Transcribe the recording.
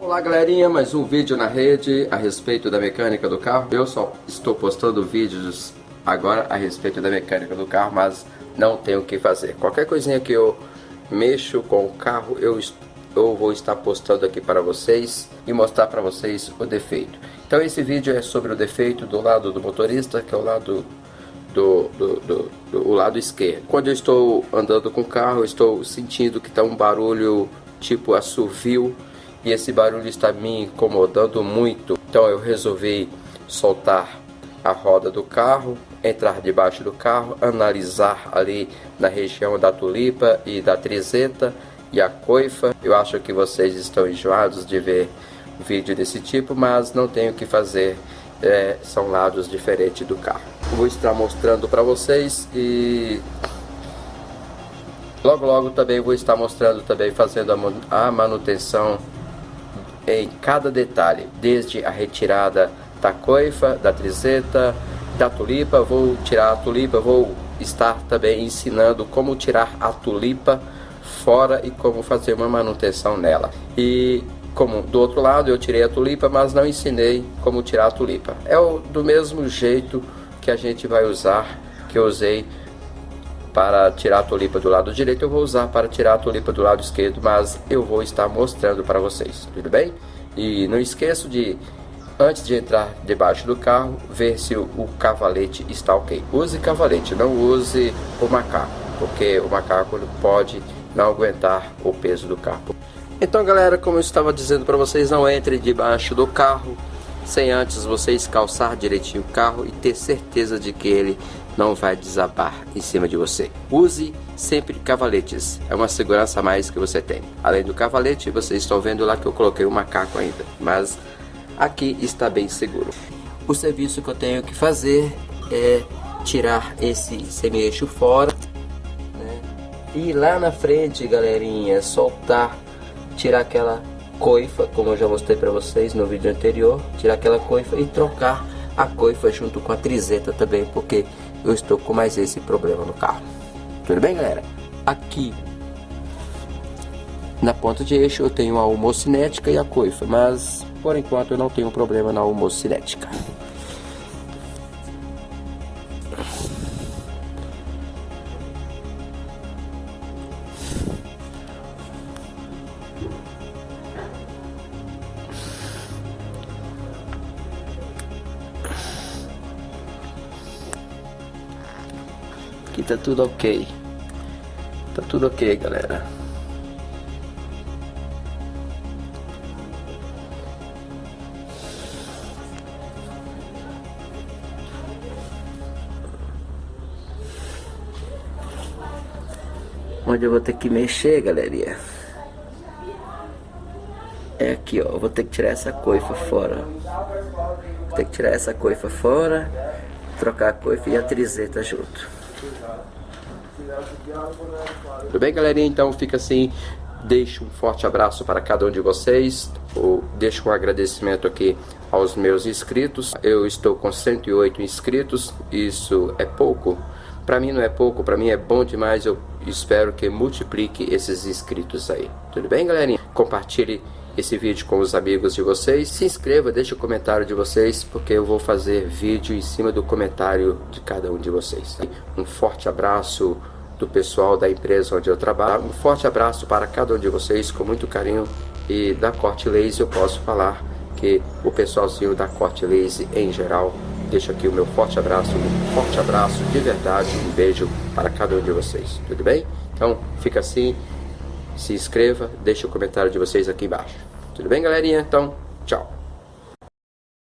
Olá galerinha, mais um vídeo na rede a respeito da mecânica do carro. Eu só estou postando vídeos agora a respeito da mecânica do carro, mas não tenho o que fazer. Qualquer coisinha que eu mexo com o carro, eu vou estar postando aqui para vocês e mostrar para vocês o defeito. Então esse vídeo é sobre o defeito do lado do motorista, que é o lado o lado esquerdo. Quando eu estou andando com o carro, eu estou sentindo que está um barulho tipo assovio, e esse barulho está me incomodando muito. Então eu resolvi soltar a roda do carro, entrar debaixo do carro, analisar ali na região da tulipa e da trizeta e a coifa. Eu acho que vocês estão enjoados de ver um vídeo desse tipo, mas não tenho o que fazer, são lados diferentes do carro. Vou estar mostrando para vocês e logo também vou estar mostrando também, fazendo a manutenção em cada detalhe, desde a retirada da coifa, da trizeta, da tulipa. Vou tirar a tulipa, vou estar também ensinando como tirar a tulipa fora e como fazer uma manutenção nela. E como do outro lado eu tirei a tulipa, mas não ensinei como tirar a tulipa. É do mesmo jeito que a gente vai usar, que eu usei para tirar a tulipa do lado direito, eu vou usar para tirar a tulipa do lado esquerdo, mas eu vou estar mostrando para vocês, tudo bem? E não esqueça de, antes de entrar debaixo do carro, ver se o cavalete está ok. Use cavalete, não use o macaco, porque o macaco pode não aguentar o peso do carro. Então galera, como eu estava dizendo para vocês, não entre debaixo do carro sem antes vocês calçar direitinho o carro e ter certeza de que ele não vai desabar em cima de você. Use sempre cavaletes, é uma segurança a mais que você tem. Além do cavalete, vocês estão vendo lá que eu coloquei um macaco ainda, mas aqui está bem seguro. O serviço que eu tenho que fazer é tirar esse semi-eixo fora, né? E lá na frente, galerinha, soltar, tirar aquela coifa, como eu já mostrei para vocês no vídeo anterior, tirar aquela coifa e trocar a coifa junto com a trizeta também, porque eu estou com mais esse problema no carro. Tudo bem, galera? Aqui na ponta de eixo eu tenho a homocinética e a coifa, mas por enquanto eu não tenho problema na homocinética. Aqui tá tudo ok. Tá tudo ok, galera. Onde eu vou ter que mexer, galerinha, é aqui, ó. Eu vou ter que tirar essa coifa fora. Vou ter que tirar essa coifa fora, trocar a coifa e a trizeta junto. Tudo bem, galerinha? Então fica assim. Deixo um forte abraço para cada um de vocês. Deixo um agradecimento aqui aos meus inscritos. Eu estou com 108 inscritos. Isso é pouco? Para mim não é pouco, para mim é bom demais. Eu espero que multiplique esses inscritos aí. Tudo bem, galerinha? Compartilhe esse vídeo com os amigos de vocês. Se inscreva, deixe o comentário de vocês, porque eu vou fazer vídeo em cima do comentário de cada um de vocês. Um forte abraço do pessoal da empresa onde eu trabalho. Um forte abraço para cada um de vocês, com muito carinho. E da Corte Laser eu posso falar que o pessoalzinho da Corte Laser em geral, deixo aqui o meu forte abraço de verdade, um beijo para cada um de vocês, tudo bem? Então fica assim, se inscreva, deixe o comentário de vocês aqui embaixo, tudo bem, galerinha? Então, tchau!